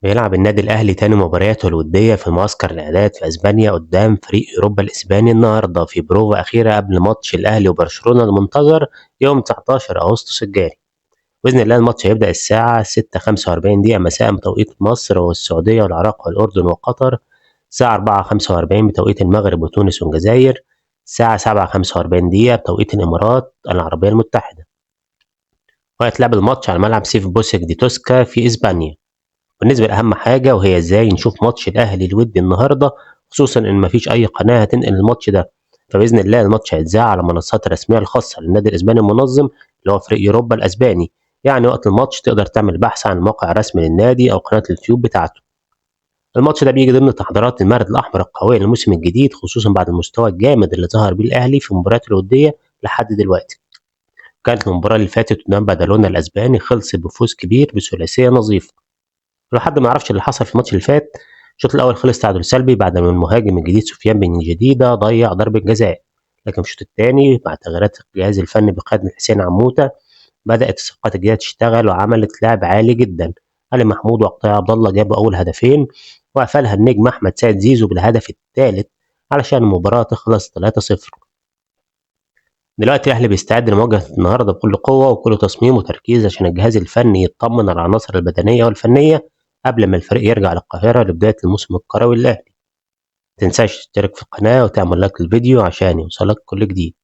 بيلعب النادي الأهلي تاني مبارياته الودية في معسكر الإعداد في أسبانيا قدام فريق أوروبا الإسباني النهاردة في بروفا أخيرة قبل ماتش الأهلي وبرشلونة المنتظر يوم 19 أغسطس الجاري. بإذن الله الماتش هيبدأ الساعة 6:45 دقيقة مساء بتوقيت مصر والسعودية والعراق والأردن وقطر، الساعة 4:45 بتوقيت المغرب وتونس والجزائر، الساعة 7:45 دقيقة بتوقيت الإمارات العربية المتحدة. وهيتلعب الماتش على ملعب سيف بوسك دي توسكا في إسبانيا. بالنسبة لأهم حاجة وهي إزاي نشوف ماتش الأهلي الودي النهاردة، خصوصا إن مفيش أي قناة هتنقل الماتش ده، فبإذن الله الماتش هيتذاع على المنصات الرسمية الخاصة للنادي الإسباني المنظم اللي هو فريق يوروبا الأسباني. يعني وقت الماتش تقدر تعمل بحث عن الموقع الرسمي للنادي أو قناة اليوتيوب بتاعته. الماتش ده بيجي ضمن تحضيرات المارد الأحمر القوية للموسم الجديد، خصوصا بعد المستوى الجامد اللي ظهر بيه الأهلي في المباريات الودية لحد دلوقتي. كانت المباراة اللي فاتت قدام بدلونا الأسباني خلصت بفوز كبير بثلاثية نظيفة. ولو حد ما يعرفش اللي حصل في الماتش اللي فات، الشوط الاول خلص تعادل سلبي بعد ما المهاجم الجديد سفيان بن جديده ضيع ضربه جزاء. لكن في الشوط الثاني مع تغييرات الجهاز الفني بقياده حسين عموته بدات الصفقات الجديده تشتغل وعملت لعب عالي جدا. علي محمود وقتها عبد الله جابوا اول هدفين، وقفلها النجم احمد سيد زيزو بالهدف الثالث علشان المباراه تخلص 3-0. دلوقتي الاهلي بيستعد لمواجهه النهارده بكل قوه وكل تصميم وتركيز عشان الجهاز الفني يطمن على العناصر البدنيه والفنيه قبل ما الفريق يرجع للقاهره لبدايه الموسم الكروي الاهلي. متنساش تشترك في القناه وتعمل لايك للفيديو عشان يوصلك كل جديد.